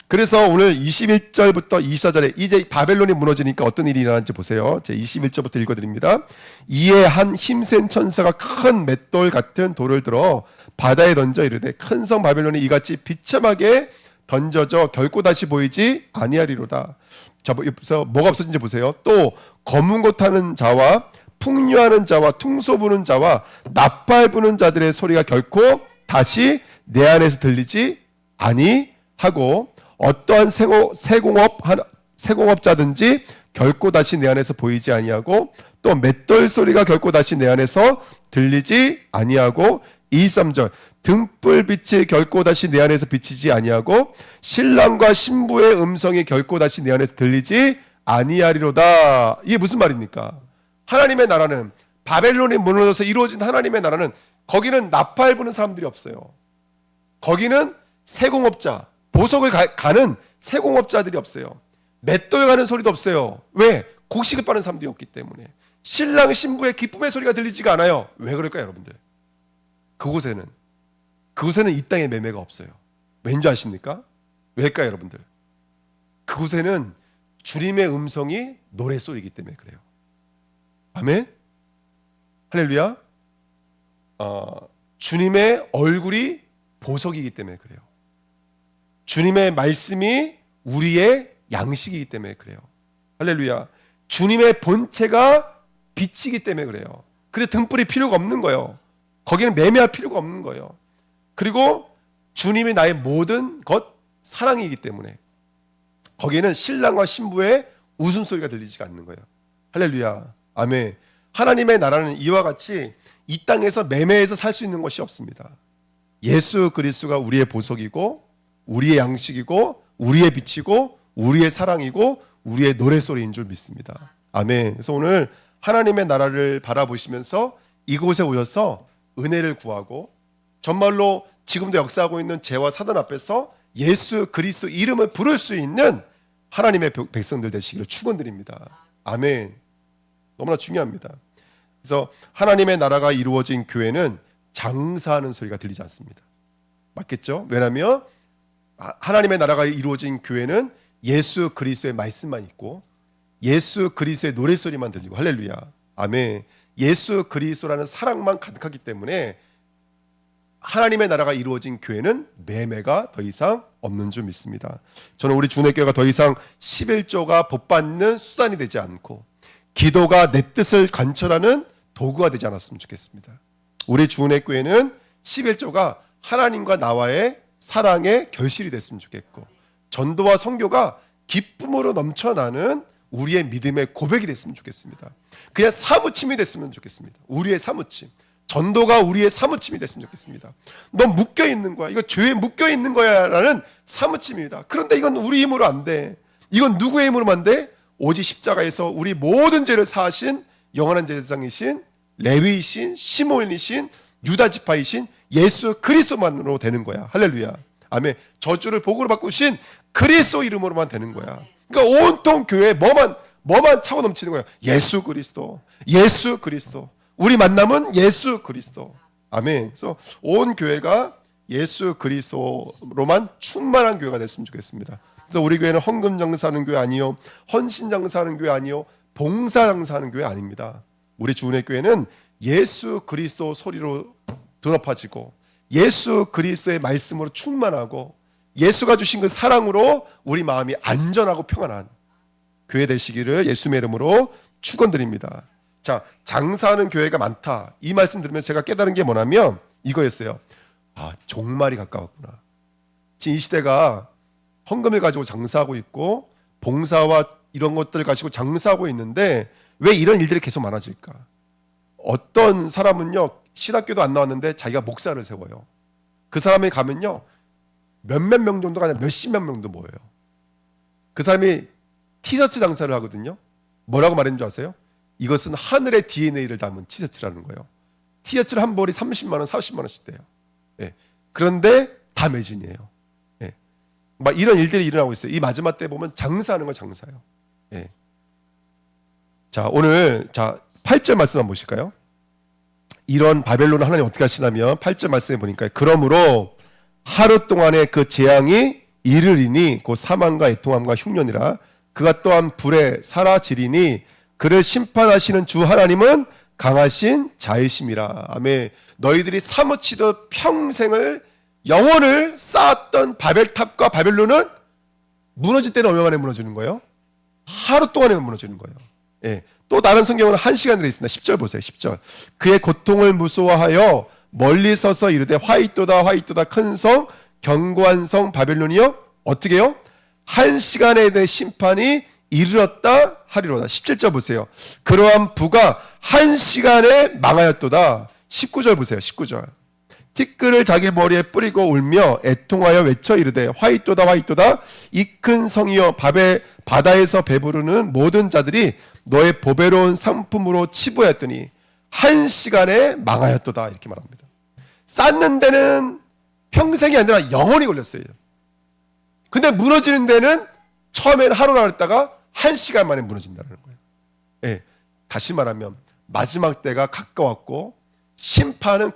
그래서 오늘 21절부터 24절에 이제 바벨론이 무너지니까 어떤 일이 일어나는지 보세요. 제 21절부터 읽어드립니다. 이에 한 힘센 천사가 큰 맷돌 같은 돌을 들어 바다에 던져 이르되 큰 성 바벨론이 이같이 비참하게 던져져 결코 다시 보이지 아니하리로다. 자, 여기서 뭐가 없어진지 보세요. 또 검은 옷 하는 자와 풍류하는 자와 퉁소 부는 자와 나팔 부는 자들의 소리가 결코 다시 내 안에서 들리지 아니하고 어떠한 세공업자든지 결코 다시 내 안에서 보이지 아니하고 또 맷돌 소리가 결코 다시 내 안에서 들리지 아니하고 23절 등불빛이 결코 다시 내 안에서 비치지 아니하고 신랑과 신부의 음성이 결코 다시 내 안에서 들리지 아니하리로다. 이게 무슨 말입니까? 하나님의 나라는 바벨론이 무너져서 이루어진 하나님의 나라는 거기는 나팔 부는 사람들이 없어요. 거기는 세공업자, 보석을 가는 세공업자들이 없어요. 맷돌 가는 소리도 없어요. 왜? 곡식을 빠는 사람들이 없기 때문에. 신랑 신부의 기쁨의 소리가 들리지가 않아요. 왜 그럴까요, 여러분들? 그곳에는 이 땅의 매매가 없어요. 왠지 아십니까? 왜일까요, 여러분들? 그곳에는 주님의 음성이 노랫소리이기 때문에 그래요. 아멘? 할렐루야? 주님의 얼굴이 보석이기 때문에 그래요. 주님의 말씀이 우리의 양식이기 때문에 그래요. 할렐루야. 주님의 본체가 빛이기 때문에 그래요. 그래서 등불이 필요가 없는 거예요. 거기는 매매할 필요가 없는 거예요. 그리고 주님이 나의 모든 것 사랑이기 때문에 거기에는 신랑과 신부의 웃음소리가 들리지가 않는 거예요. 할렐루야. 아멘. 하나님의 나라는 이와 같이 이 땅에서 매매해서 살 수 있는 것이 없습니다. 예수 그리스도가 우리의 보석이고 우리의 양식이고 우리의 빛이고 우리의 사랑이고 우리의 노랫소리인 줄 믿습니다. 아멘. 그래서 오늘 하나님의 나라를 바라보시면서 이곳에 오셔서 은혜를 구하고 정말로 지금도 역사하고 있는 죄와 사단 앞에서 예수 그리스도 이름을 부를 수 있는 하나님의 백성들 되시기를 축원드립니다. 아멘. 너무나 중요합니다. 그래서 하나님의 나라가 이루어진 교회는 장사하는 소리가 들리지 않습니다. 맞겠죠? 왜냐하면 하나님의 나라가 이루어진 교회는 예수 그리스도의 말씀만 있고 예수 그리스도의 노랫소리만 들리고 할렐루야. 아멘. 예수 그리스도라는 사랑만 가득하기 때문에 하나님의 나라가 이루어진 교회는 매매가 더 이상 없는 줄 믿습니다. 저는 우리 주내교회가 더 이상 11조가 복받는 수단이 되지 않고 기도가 내 뜻을 관철하는 도구가 되지 않았으면 좋겠습니다. 우리 주내교회는 11조가 하나님과 나와의 사랑의 결실이 됐으면 좋겠고 전도와 선교가 기쁨으로 넘쳐나는 우리의 믿음의 고백이 됐으면 좋겠습니다. 그냥 사무침이 됐으면 좋겠습니다. 우리의 사무침. 전도가 우리의 사무침이 됐으면 좋겠습니다. 너 묶여있는 거야. 이거 죄에 묶여있는 거야 라는 사무침입니다. 그런데 이건 우리 힘으로 안 돼. 이건 누구의 힘으로만 안 돼? 오직 십자가에서 우리 모든 죄를 사하신 영원한 제사장이신 레위이신 시몬이신 유다 지파이신 예수 그리스도만으로 되는 거야. 할렐루야. 아멘. 저주를 복으로 바꾸신 그리스도 이름으로만 되는 거야. 그러니까 온통 교회에 뭐만 차고 넘치는 거야. 예수 그리스도. 예수 그리스도. 우리 만남은 예수 그리스도. 아멘. 그래서 온 교회가 예수 그리스도로만 충만한 교회가 됐으면 좋겠습니다. 그래서 우리 교회는 헌금 장사하는 교회 아니요, 헌신 장사하는 교회 아니요, 봉사 장사하는 교회 아닙니다. 우리 주은혜 교회는 예수 그리스도 소리로 드높아지고 예수 그리스도의 말씀으로 충만하고 예수가 주신 그 사랑으로 우리 마음이 안전하고 평안한 교회 되시기를 예수님의 이름으로 축원드립니다. 자, 장사하는 교회가 많다. 이 말씀 들으면서 제가 깨달은 게 뭐냐면 이거였어요. 아, 종말이 가까웠구나. 지금 이 시대가 헌금을 가지고 장사하고 있고 봉사와 이런 것들 가지고 장사하고 있는데 왜 이런 일들이 계속 많아질까? 어떤 사람은요, 신학교도 안 나왔는데 자기가 목사를 세워요. 그 사람이 가면요, 몇몇 명 정도가 아니라 몇십몇 명도 모여요. 그 사람이 티셔츠 장사를 하거든요. 뭐라고 말했는 줄 아세요? 이것은 하늘의 DNA를 담은 티셔츠라는 거예요. 티셔츠를 한 벌이 30만 원, 40만 원씩 돼요. 예. 그런데 다 매진이에요. 예. 막 이런 일들이 일어나고 있어요. 이 마지막 때 보면 장사하는 거 장사예요. 예. 자, 오늘 8절 말씀 한번 보실까요? 이런 바벨론을 하나님 어떻게 하시냐면 8절 말씀에 보니까 그러므로 하루 동안의 그 재앙이 이르리니 곧 사망과 애통함과 흉년이라 그가 또한 불에 사라지리니 그를 심판하시는 주 하나님은 강하신 자이심이라. 아멘. 너희들이 사무치듯 평생을 영혼을 쌓았던 바벨탑과 바벨론은 무너질 때는 얼마 만에 무너지는 거예요? 하루 동안에 무너지는 거예요. 예. 또 다른 성경은 1시간 들어 있습니다. 10절 보세요. 10절. 그의 고통을 무서워하여 멀리 서서 이르되 화이또다 화이또다 큰 성 견고한 성 바벨론이요 어떻게 해요? 1시간에 대해 심판이 이르렀다 하리로다. 17절 보세요. 그러한 부가 1시간에 망하였도다. 19절 보세요. 19절. 티끌을 자기 머리에 뿌리고 울며 애통하여 외쳐 이르되 화이또다 화이또다 이 큰 성이여 바다에서 배부르는 모든 자들이 너의 보배로운 상품으로 치부하였더니 1시간에 망하였도다 이렇게 말합니다. 쌓는 데는 평생이 아니라 영원히 걸렸어요. 근데 무너지는 데는 처음에는 하루나 했다가 1시간 만에 무너진다는 거예요. 예, 다시 말하면 마지막 때가 가까웠고 심판은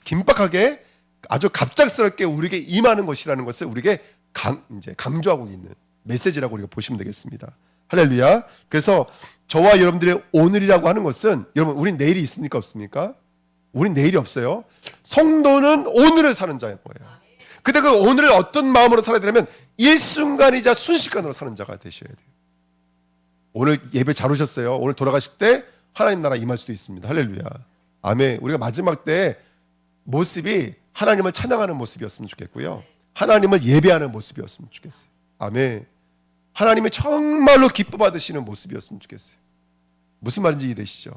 긴박하게 아주 갑작스럽게 우리에게 임하는 것이라는 것을 우리에게 이제 강조하고 있는 메시지라고 우리가 보시면 되겠습니다. 할렐루야. 그래서 저와 여러분들의 오늘이라고 하는 것은 여러분 우린 내일이 있습니까 없습니까? 우린 내일이 없어요. 성도는 오늘을 사는 자인 거예요. 근데 그 오늘을 어떤 마음으로 살아야 되냐면 일순간이자 순식간으로 사는 자가 되셔야 돼요. 오늘 예배 잘 오셨어요. 오늘 돌아가실 때 하나님 나라 임할 수도 있습니다. 할렐루야. 아멘. 우리가 마지막 때 모습이 하나님을 찬양하는 모습이었으면 좋겠고요. 하나님을 예배하는 모습이었으면 좋겠어요. 아멘. 하나님이 정말로 기뻐 받으시는 모습이었으면 좋겠어요. 무슨 말인지 이해되시죠?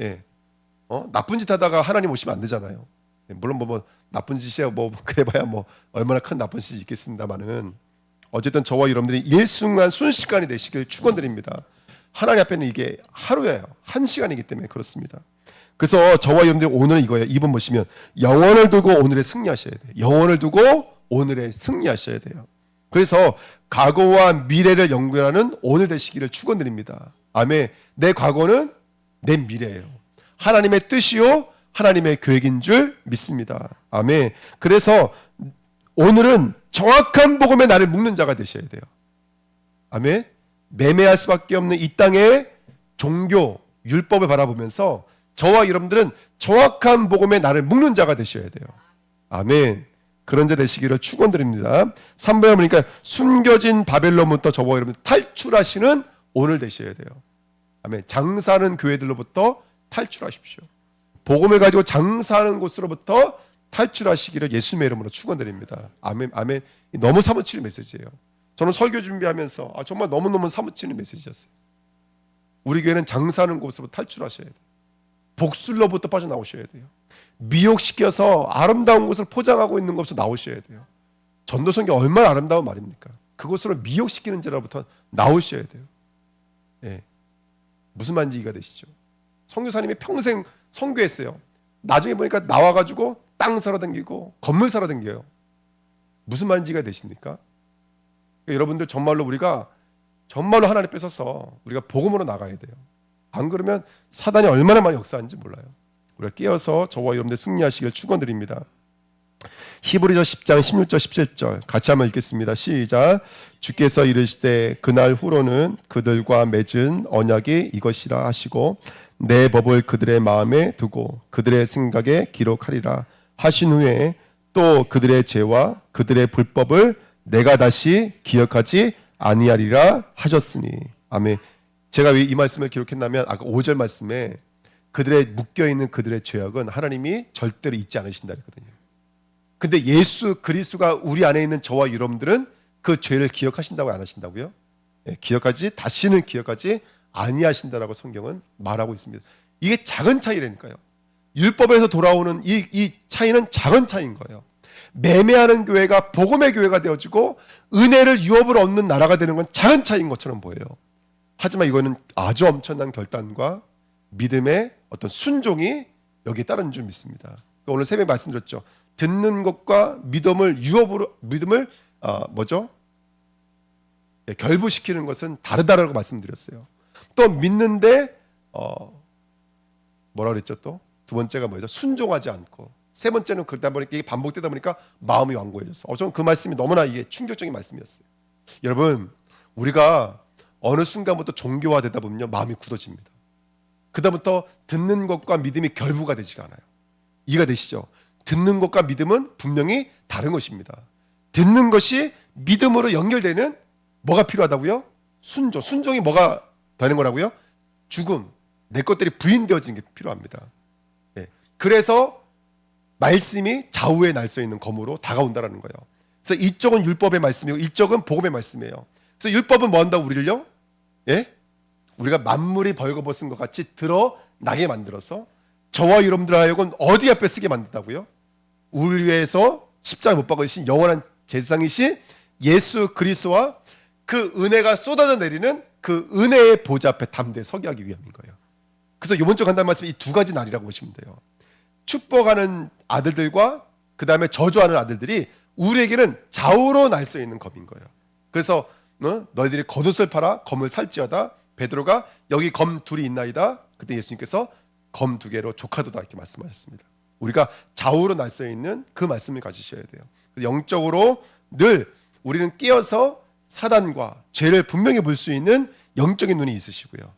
예. 나쁜 짓 하다가 하나님 오시면 안 되잖아요. 예. 물론 뭐 나쁜 짓이야 뭐 그래봐야 뭐 얼마나 큰 나쁜 짓이 있겠습니다만은 어쨌든 저와 여러분들이 일순간 순식간이 되시길 축원드립니다. 하나님 앞에는 이게 하루예요. 1시간이기 때문에 그렇습니다. 그래서 저와 여러분들이 오늘은 이거예요. 2번 보시면 영원을 두고 오늘에 승리하셔야 돼요. 영원을 두고 오늘에 승리하셔야 돼요. 그래서 과거와 미래를 연결하는 오늘 되시기를 축원드립니다. 아멘. 내 과거는 내 미래예요. 하나님의 뜻이요 하나님의 계획인 줄 믿습니다. 아멘. 그래서 오늘은 정확한 복음의 나를 묶는 자가 되셔야 돼요. 아멘. 매매할 수밖에 없는 이 땅의 종교, 율법을 바라보면서 저와 여러분들은 정확한 복음의 나를 묶는 자가 되셔야 돼요. 아멘. 그런 자 되시기를 축원드립니다. 3번에 보니까 숨겨진 바벨론부터 저와 여러분 탈출하시는 오늘 되셔야 돼요. 아멘. 장사하는 교회들로부터 탈출하십시오. 복음을 가지고 장사하는 곳으로부터 탈출하시기를 예수님의 이름으로 축원드립니다. 아멘. 아멘. 너무 사무치는 메시지예요. 저는 설교 준비하면서 정말 너무너무 사무치는 메시지였어요. 우리 교회는 장사하는 곳으로 탈출하셔야 돼요. 복술로부터 빠져나오셔야 돼요. 미혹시켜서 아름다운 것을 포장하고 있는 것으로 나오셔야 돼요. 전도성경 얼마나 아름다운 말입니까? 그것으로 미혹시키는 자로부터 나오셔야 돼요. 예. 무슨 말인지 이해가 되시죠? 선교사님이 평생 선교했어요. 나중에 보니까 나와가지고 땅 사러 다니고 건물 사러 다녀요. 무슨 말인지 이해가 되십니까? 여러분들 정말로 우리가 정말로 하나님 뺏어서 우리가 복음으로 나가야 돼요. 안 그러면 사단이 얼마나 많이 역사하는지 몰라요. 우리가 깨어서 저와 여러분들 승리하시길 축원드립니다. 히브리서 10장 16절 17절 같이 한번 읽겠습니다. 시작. 주께서 이르시되 그날 후로는 그들과 맺은 언약이 이것이라 하시고 내 법을 그들의 마음에 두고 그들의 생각에 기록하리라 하신 후에 또 그들의 죄와 그들의 불법을 내가 다시 기억하지 아니하리라 하셨으니. 아멘. 제가 왜 이 말씀을 기록했냐면 아까 5절 말씀에 그들의 묶여있는 그들의 죄악은 하나님이 절대로 잊지 않으신다 했거든요. 근데 예수 그리스도가 우리 안에 있는 저와 여러분들은 그 죄를 기억하신다고 안 하신다고요? 기억하지 다시는 기억하지 아니하신다라고 성경은 말하고 있습니다. 이게 작은 차이라니까요. 율법에서 돌아오는 이 차이는 작은 차이인 거예요. 매매하는 교회가 복음의 교회가 되어지고 은혜를 유업으로 얻는 나라가 되는 건 작은 차이인 것처럼 보여요. 하지만 이거는 아주 엄청난 결단과 믿음의 어떤 순종이 여기에 따르는 줄 믿습니다. 오늘 새벽에 말씀드렸죠. 듣는 것과 믿음을 유업으로 결부시키는 것은 다르다라고 말씀드렸어요. 또 믿는데 뭐라 그랬죠? 또 두 번째가 뭐죠? 순종하지 않고, 세 번째는 그러다 보니까 이게 반복되다 보니까 마음이 완고해졌어. 저는 그 말씀이 너무나 이게 충격적인 말씀이었어요. 여러분, 우리가 어느 순간부터 종교화되다 보면요, 마음이 굳어집니다. 그다음부터 듣는 것과 믿음이 결부가 되지가 않아요. 이해가 되시죠? 듣는 것과 믿음은 분명히 다른 것입니다. 듣는 것이 믿음으로 연결되는 뭐가 필요하다고요? 순종. 순종이 뭐가 되는 거라고요? 죽음. 내 것들이 부인되어지는 게 필요합니다. 네. 그래서 말씀이 좌우에 날 수 있는 검으로 다가온다라는 거예요. 그래서 이쪽은 율법의 말씀이고 이쪽은 복음의 말씀이에요. 그래서 율법은 뭐 한다고 우리를요? 예? 우리가 만물이 벌거벗은 것 같이 드러나게 만들어서 저와 여러분들 하여금 어디 앞에 쓰게 만든다고요? 우리 위해서 십자가 못 박으신 영원한 제사장이신 예수 그리스도와 그 은혜가 쏟아져 내리는 그 은혜의 보좌 앞에 담대히 서게 하기 위함인 거예요. 그래서 이번 주 간다는 말씀이 이 두 가지 날이라고 보시면 돼요. 축복하는 아들들과 그 다음에 저주하는 아들들이 우리에게는 좌우로 날 수 있는 검인 거예요. 그래서 너희들이 겉옷을 팔아 검을 살지어다. 베드로가 여기 검 둘이 있나이다. 그때 예수님께서 검 두 개로 족하도다 이렇게 말씀하셨습니다. 우리가 좌우로 날 수 있는 그 말씀을 가지셔야 돼요. 영적으로 늘 우리는 깨어서 사단과 죄를 분명히 볼 수 있는 영적인 눈이 있으시고요.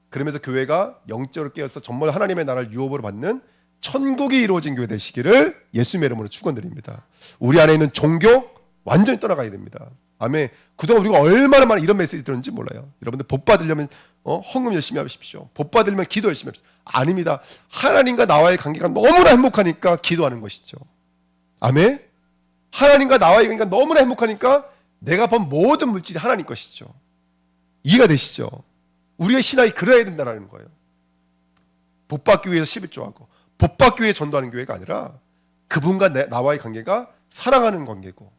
그러면서 교회가 영적으로 깨어서 정말 하나님의 나라를 유업으로 받는 천국이 이루어진 교회 되시기를 예수님의 이름으로 축원드립니다. 우리 안에 있는 종교 완전히 떠나가야 됩니다. 아멘. 그동안 우리가 얼마나 많은 이런 메시지 들었는지 몰라요. 여러분들 복 받으려면 헌금 열심히 하십시오. 복 받으려면 기도 열심히 하십시오. 아닙니다. 하나님과 나와의 관계가 너무나 행복하니까 기도하는 것이죠. 아멘. 하나님과 나와의 관계가 너무나 행복하니까 내가 본 모든 물질이 하나님 것이죠. 이해가 되시죠? 우리의 신앙이 그래야 된다는 거예요. 복 받기 위해서 11조하고 복 받기 위해 전도하는 교회가 아니라 그분과 나와의 관계가 사랑하는 관계고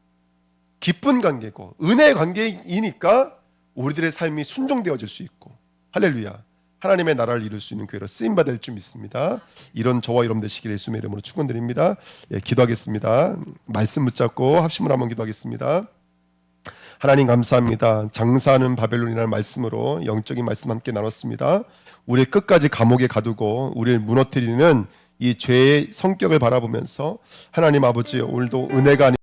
기쁜 관계고 은혜의 관계이니까 우리들의 삶이 순종되어질 수 있고 할렐루야, 하나님의 나라를 이룰 수 있는 교회로 쓰임받을 줄 믿습니다. 이런 저와 여러분 되시기를 예수님의 이름으로 축원드립니다. 기도하겠습니다. 말씀 붙잡고 합심으로 한번 기도하겠습니다. 하나님 감사합니다. 장사하는 바벨론이라는 말씀으로 영적인 말씀 함께 나눴습니다. 우리 끝까지 감옥에 가두고 우리를 무너뜨리는 이 죄의 성격을 바라보면서 하나님 아버지, 오늘도 은혜가 아닌